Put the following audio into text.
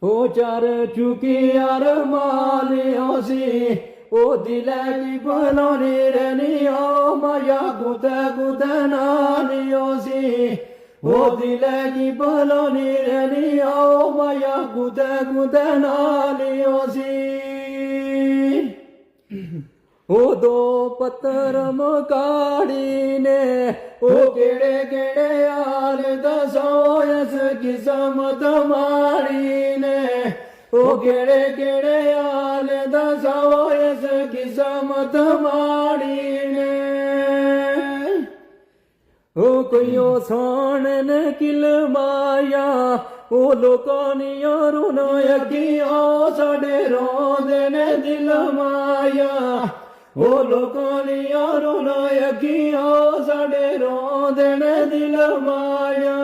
ओ चार चुकी यार मालियों सी ओ दिले की बनोनी रहनी ओ माया गुद गुद नालियों सी ओ दिले की बनोनी रहनी ओ माया गुद गुद नालियों सी ओ दो पत्थर मकाड़ी ने ओ केड़े केड़े यार दसो इस किस्मत माड़ी ने ओ केड़े केड़े यार दसो इस किस्मत माड़ी ने ओ कोई सोन ने किल माया ओ लोकां नी रुनो यकियो साडे रोंदे ने दिल माया ओ लोकां दी रुनो यकियो साडे रोंदे ने दिल माया